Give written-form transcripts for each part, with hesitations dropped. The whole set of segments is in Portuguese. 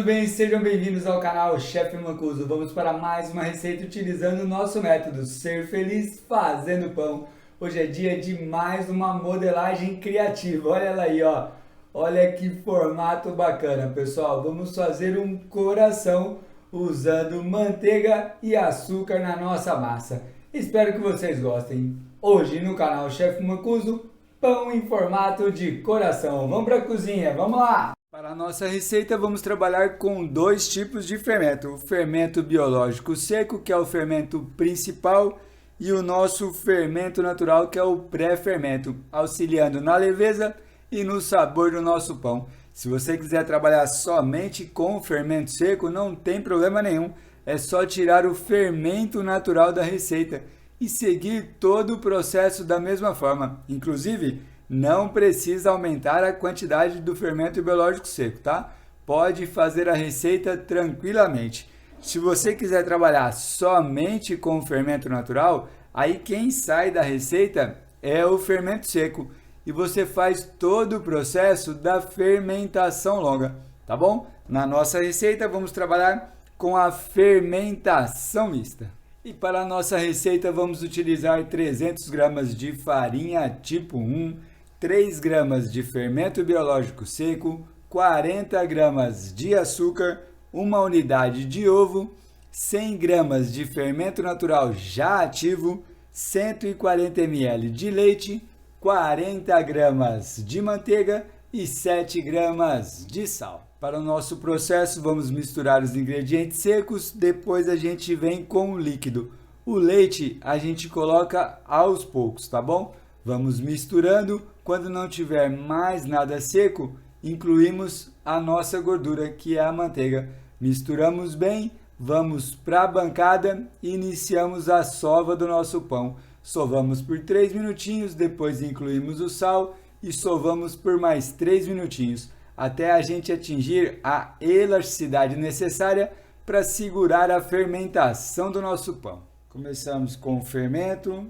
tudo bem? Sejam bem-vindos ao canal Chefe Mancuso. Vamos para mais uma receita utilizando o nosso método Ser Feliz Fazendo Pão. Hoje é dia de mais uma modelagem criativa. Olha ela aí, ó. Olha que formato bacana, pessoal. Vamos fazer um coração usando manteiga e açúcar na nossa massa. Espero que vocês gostem. Hoje no canal Chefe Mancuso, pão em formato de coração. Vamos para a cozinha, vamos lá! Para a nossa receita, vamos trabalhar com dois tipos de fermento. O fermento biológico seco, que é o fermento principal, e o nosso fermento natural, que é o pré-fermento, auxiliando na leveza e no sabor do nosso pão. Se você quiser trabalhar somente com o fermento seco, não tem problema nenhum. É só tirar o fermento natural da receita e seguir todo o processo da mesma forma. Inclusive, não precisa aumentar a quantidade do fermento biológico seco, tá? Pode fazer a receita tranquilamente. Se você quiser trabalhar somente com o fermento natural, aí quem sai da receita é o fermento seco. E você faz todo o processo da fermentação longa, tá bom? Na nossa receita, vamos trabalhar com a fermentação mista. E para a nossa receita, vamos utilizar 300 gramas de farinha tipo 1, 3 gramas de fermento biológico seco, 40 gramas de açúcar, uma unidade de ovo, 100 gramas de fermento natural já ativo, 140 ml de leite, 40 gramas de manteiga e 7 gramas de sal. Para o nosso processo, vamos misturar os ingredientes secos, depois a gente vem com o líquido. O leite a gente coloca aos poucos, tá bom? Vamos misturando. Quando não tiver mais nada seco, incluímos a nossa gordura, que é a manteiga. Misturamos bem, vamos para a bancada e iniciamos a sova do nosso pão. Sovamos por 3 minutinhos, depois incluímos o sal e sovamos por mais 3 minutinhos, até a gente atingir a elasticidade necessária para segurar a fermentação do nosso pão. Começamos com o fermento,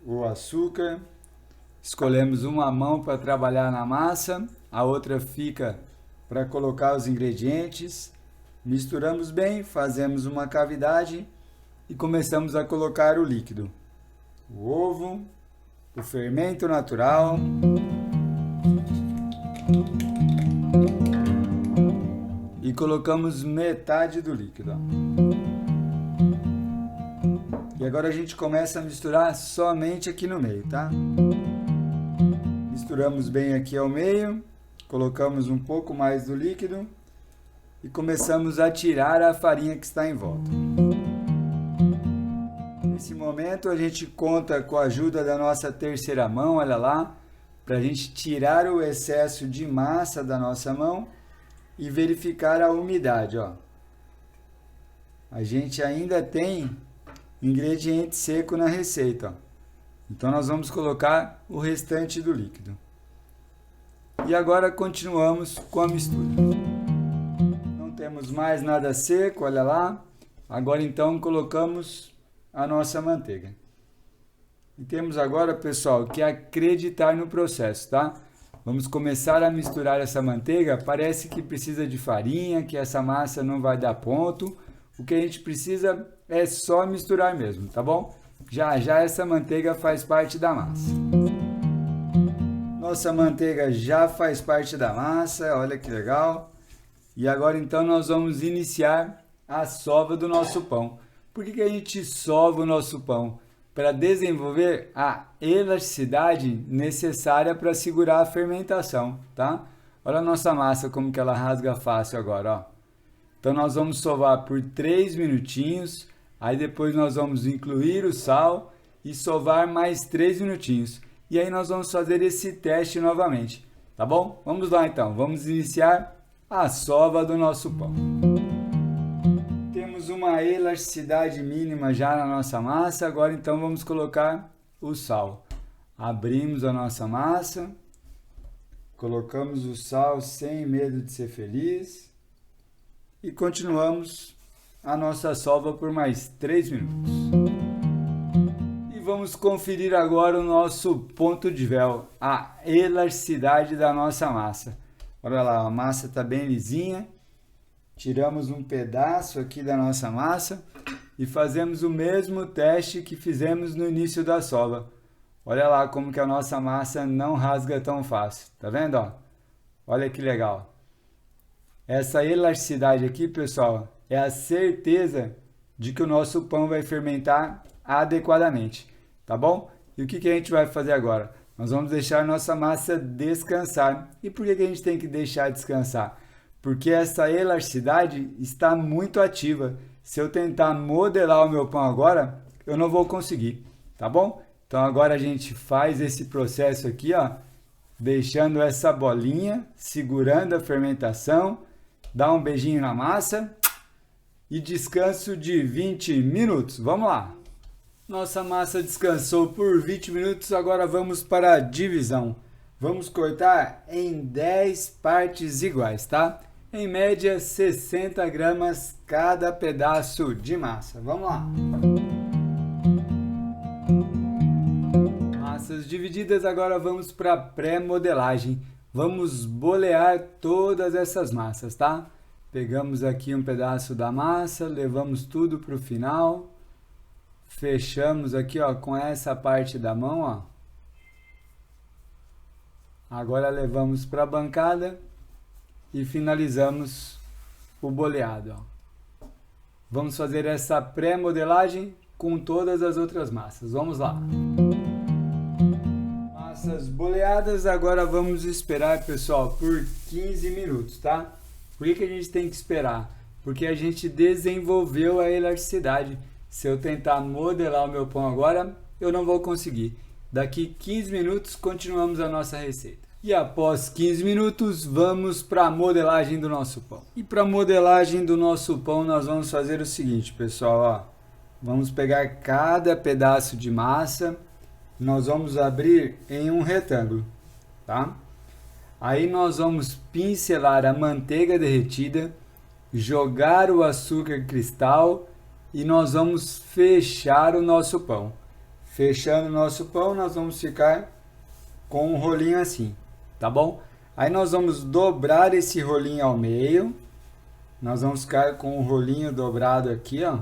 o açúcar. Escolhemos uma mão para trabalhar na massa, a outra fica para colocar os ingredientes. Misturamos bem, fazemos uma cavidade e começamos a colocar o líquido. O ovo, o fermento natural, e colocamos metade do líquido. E agora a gente começa a misturar somente aqui no meio, tá? Misturamos bem aqui ao meio, colocamos um pouco mais do líquido e começamos a tirar a farinha que está em volta. Nesse momento a gente conta com a ajuda da nossa terceira mão, olha lá, para a gente tirar o excesso de massa da nossa mão e verificar a umidade, ó. A gente ainda tem ingrediente seco na receita, ó. Então, nós vamos colocar o restante do líquido. E agora continuamos com a mistura. Não temos mais nada seco, olha lá. Agora, então, colocamos a nossa manteiga. E temos agora, pessoal, que acreditar no processo, tá? Vamos começar a misturar essa manteiga. Parece que precisa de farinha, que essa massa não vai dar ponto. O que a gente precisa é só misturar mesmo, tá bom? Já já essa manteiga faz parte da massa. Nossa manteiga já faz parte da massa, olha que legal. E agora então nós vamos iniciar a sova do nosso pão. Por que a gente sova o nosso pão? Para desenvolver a elasticidade necessária para segurar a fermentação, tá? Olha a nossa massa como que ela rasga fácil agora, ó. Então nós vamos sovar por 3 minutinhos. Aí depois nós vamos incluir o sal e sovar mais 3 minutinhos. E aí nós vamos fazer esse teste novamente, tá bom? Vamos lá então, vamos iniciar a sova do nosso pão. Temos uma elasticidade mínima já na nossa massa, agora então vamos colocar o sal. Abrimos a nossa massa, colocamos o sal sem medo de ser feliz e continuamos a nossa sova por mais 3 minutos. E vamos conferir agora o nosso ponto de véu, a elasticidade da nossa massa. Olha lá, a massa está bem lisinha Tiramos um pedaço aqui da nossa massa e fazemos o mesmo teste que fizemos no início da sova. Olha lá como que a nossa massa não rasga tão fácil, tá vendo, ó? Olha que legal. Essa elasticidade aqui, pessoal, é a certeza de que o nosso pão vai fermentar adequadamente, tá bom? E o que que a gente vai fazer agora? Nós vamos deixar a nossa massa descansar. E por que que a gente tem que deixar descansar? Porque essa elasticidade está muito ativa. Se eu tentar modelar o meu pão agora, eu não vou conseguir, tá bom? Então agora a gente faz esse processo aqui, ó, deixando essa bolinha, segurando a fermentação, dá um beijinho na massa e descanso de 20 minutos. Vamos lá! Nossa massa descansou por 20 minutos, agora vamos para a divisão. Vamos cortar em 10 partes iguais, tá? Em média, 60 gramas cada pedaço de massa. Vamos lá! Massas divididas, agora vamos para a pré-modelagem. Vamos bolear todas essas massas, tá? Pegamos aqui um pedaço da massa, levamos tudo para o final. Fechamos aqui, ó, com essa parte da mão, ó. Agora levamos para a bancada e finalizamos o boleado, ó. Vamos fazer essa pré-modelagem com todas as outras massas. Vamos lá. Massas boleadas, agora vamos esperar, pessoal, por 15 minutos, tá? Por que a gente tem que esperar? Porque a gente desenvolveu a elasticidade. Se eu tentar modelar o meu pão agora, eu não vou conseguir. Daqui 15 minutos, continuamos a nossa receita. E após 15 minutos, vamos para a modelagem do nosso pão. E para a modelagem do nosso pão, nós vamos fazer o seguinte, pessoal, ó. Vamos pegar cada pedaço de massa, nós vamos abrir em um retângulo, tá? Aí nós vamos pincelar a manteiga derretida, jogar o açúcar cristal e nós vamos fechar o nosso pão. Fechando o nosso pão, nós vamos ficar com um rolinho assim, tá bom? Aí nós vamos dobrar esse rolinho ao meio. Nós vamos ficar com o rolinho dobrado aqui, ó.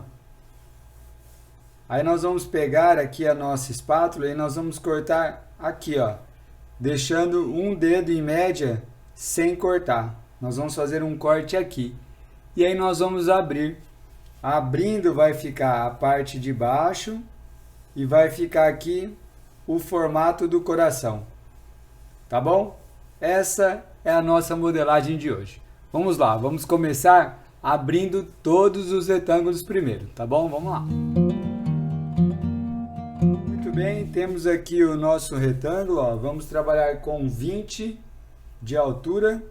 Aí nós vamos pegar aqui a nossa espátula e nós vamos cortar aqui, ó. Deixando um dedo em média sem cortar. Nós vamos fazer um corte aqui. E aí nós vamos abrir. Abrindo vai ficar a parte de baixo e vai ficar aqui o formato do coração. Tá bom? Essa é a nossa modelagem de hoje. Vamos lá, vamos começar abrindo todos os retângulos primeiro, tá bom? Vamos lá. Muito bem, temos aqui o nosso retângulo, ó. Vamos trabalhar com 20 de altura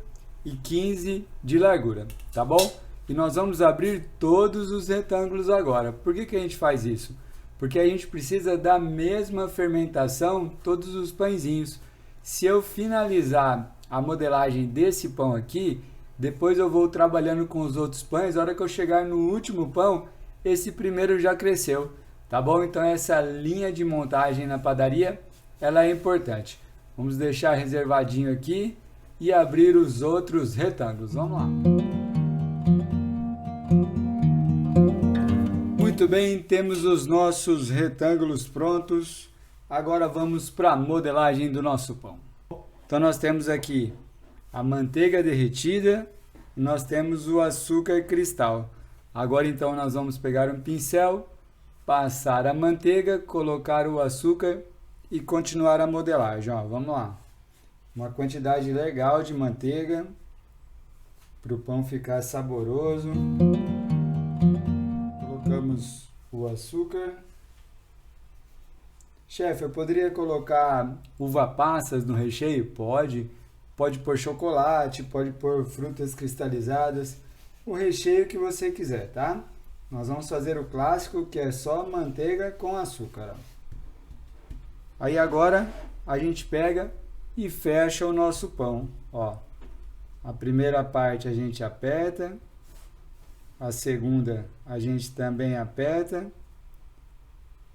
e 15 de largura, tá bom? E nós vamos abrir todos os retângulos agora. Por que a gente faz isso? Porque a gente precisa da mesma fermentação todos os pãezinhos. Se eu finalizar a modelagem desse pão aqui, depois eu vou trabalhando com os outros pães. A hora que eu chegar no último pão, esse primeiro já cresceu, tá bom? Então essa linha de montagem na padaria, ela é importante. Vamos deixar reservadinho aqui e abrir os outros retângulos. Vamos lá. Muito bem, temos os nossos retângulos prontos. Agora vamos para a modelagem do nosso pão. Então nós temos aqui a manteiga derretida e nós temos o açúcar cristal. Agora então nós vamos pegar um pincel, passar a manteiga, colocar o açúcar e continuar a modelagem. Ó, vamos lá. Uma quantidade legal de manteiga para o pão ficar saboroso. Colocamos o açúcar. Chefe, eu poderia colocar uva passas no recheio? Pode. Pode pôr chocolate, pode pôr frutas cristalizadas. O recheio que você quiser, tá? Nós vamos fazer o clássico, que é só manteiga com açúcar. Aí agora a gente pega e fecha o nosso pão. Ó, a primeira parte a gente aperta. A segunda a gente também aperta.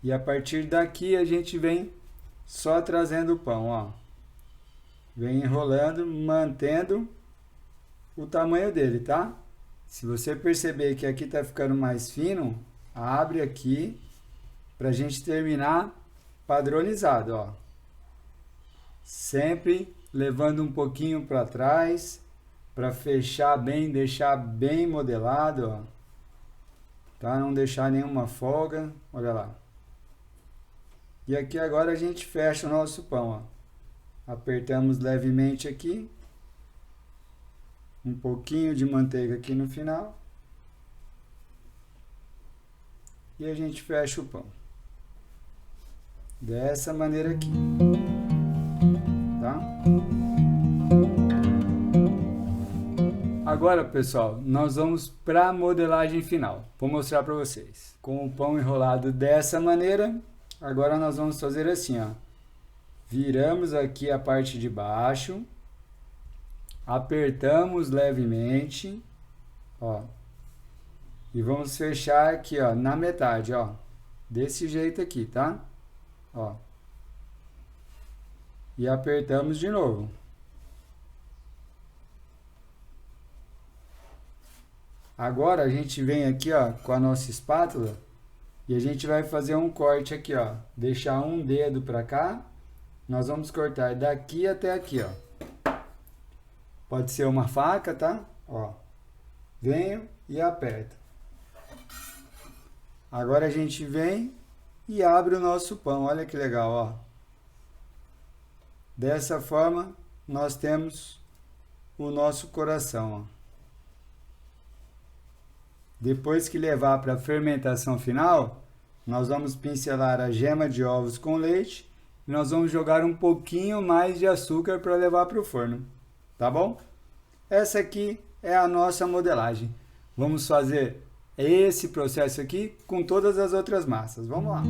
E a partir daqui a gente vem só trazendo o pão, ó. Vem enrolando, mantendo o tamanho dele, tá? Se você perceber que aqui está ficando mais fino, abre aqui para a gente terminar padronizado, ó. Sempre levando um pouquinho para trás, para fechar bem, deixar bem modelado, ó. Tá? Não deixar nenhuma folga, olha lá. E aqui agora a gente fecha o nosso pão, ó. Apertamos levemente aqui. Um pouquinho de manteiga aqui no final. E a gente fecha o pão. Dessa maneira aqui. Tá? Agora, pessoal, nós vamos para a modelagem final. Vou mostrar para vocês. Com o pão enrolado dessa maneira, agora nós vamos fazer assim, ó. Viramos aqui a parte de baixo. Apertamos levemente, ó. E vamos fechar aqui, ó, na metade, ó. Desse jeito aqui, tá? Ó. E apertamos de novo. Agora a gente vem aqui, ó, com a nossa espátula e a gente vai fazer um corte aqui, ó. Deixar um dedo para cá. Nós vamos cortar daqui até aqui, ó. Pode ser uma faca, tá? Ó. Venho e aperto. Agora a gente vem e abre o nosso pão. Olha que legal, ó. Dessa forma, nós temos o nosso coração, ó. Depois que levar para a fermentação final, nós vamos pincelar a gema de ovos com leite e nós vamos jogar um pouquinho mais de açúcar para levar para o forno, tá bom? Essa aqui é a nossa modelagem. Vamos fazer esse processo aqui com todas as outras massas. Vamos lá!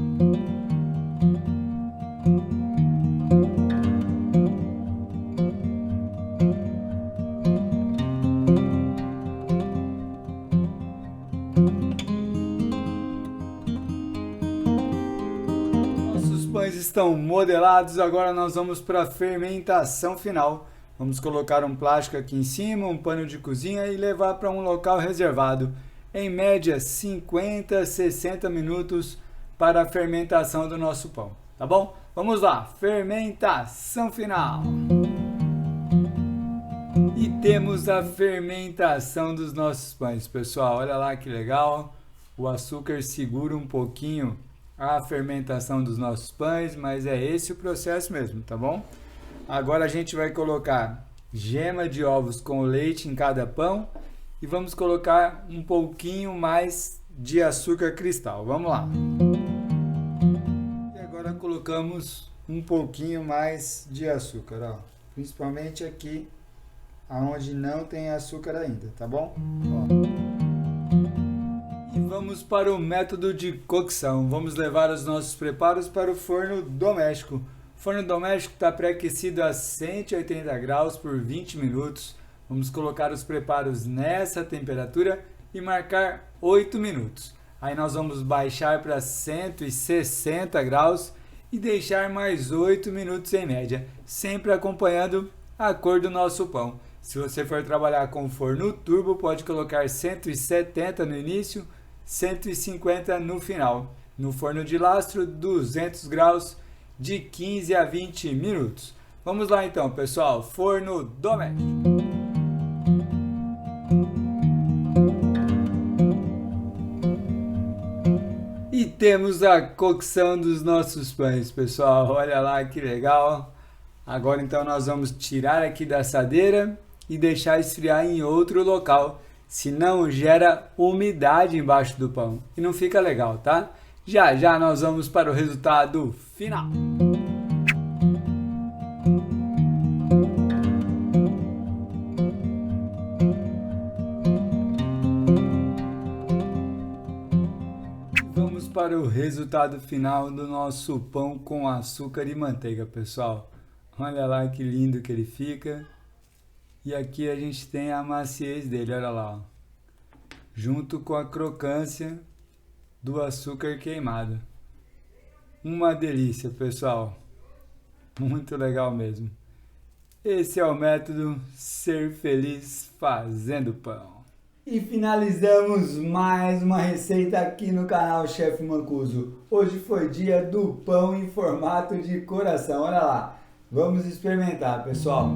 Estão modelados, agora nós vamos para a fermentação final. Vamos colocar um plástico aqui em cima, um pano de cozinha e levar para um local reservado. Em média, 50 a 60 minutos para a fermentação do nosso pão. Tá bom? Vamos lá, fermentação final. E temos a fermentação dos nossos pães, pessoal. Olha lá que legal. O açúcar segura um pouquinho a fermentação dos nossos pães, mas é esse o processo mesmo, tá bom? Agora a gente vai colocar gema de ovos com leite em cada pão e vamos colocar um pouquinho mais de açúcar cristal. Vamos lá. E agora colocamos um pouquinho mais de açúcar, ó. Principalmente aqui aonde não tem açúcar ainda, tá bom? Ó. Vamos para o método de cocção. Vamos levar os nossos preparos para o forno doméstico. O forno doméstico está pré-aquecido a 180 graus por 20 minutos. Vamos colocar os preparos nessa temperatura e marcar 8 minutos. Aí nós vamos baixar para 160 graus e deixar mais 8 minutos em média, sempre acompanhando a cor do nosso pão. Se você for trabalhar com forno turbo, pode colocar 170 no início, 150 no final. No forno de lastro, 200 graus, de 15 a 20 minutos. Vamos lá então, pessoal. Forno doméstico. E temos a cocção dos nossos pães, pessoal. Olha lá que legal. Agora então nós vamos tirar aqui da assadeira e deixar esfriar em outro local. Senão gera umidade embaixo do pão e não fica legal, tá? Já já nós vamos para o resultado final. Vamos para o resultado final do nosso pão com açúcar e manteiga, pessoal. Olha lá que lindo que ele fica. E aqui a gente tem a maciez dele, olha lá, ó, junto com a crocância do açúcar queimado. Uma delícia, pessoal. Muito legal mesmo. Esse é o método Ser Feliz Fazendo Pão. E finalizamos mais uma receita aqui no canal Chef Mancuso. Hoje foi dia do pão em formato de coração, olha lá. Vamos experimentar, pessoal.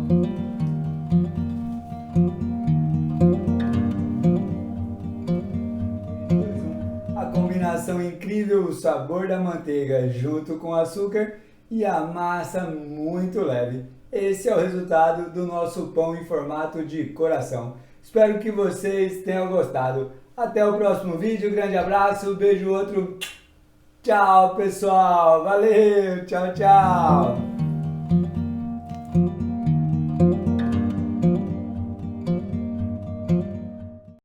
A combinação incrível, o sabor da manteiga junto com o açúcar e a massa muito leve. Esse é o resultado do nosso pão em formato de coração. Espero que vocês tenham gostado. Até o próximo vídeo, grande abraço, beijo outro. Tchau, pessoal. Valeu, tchau, tchau.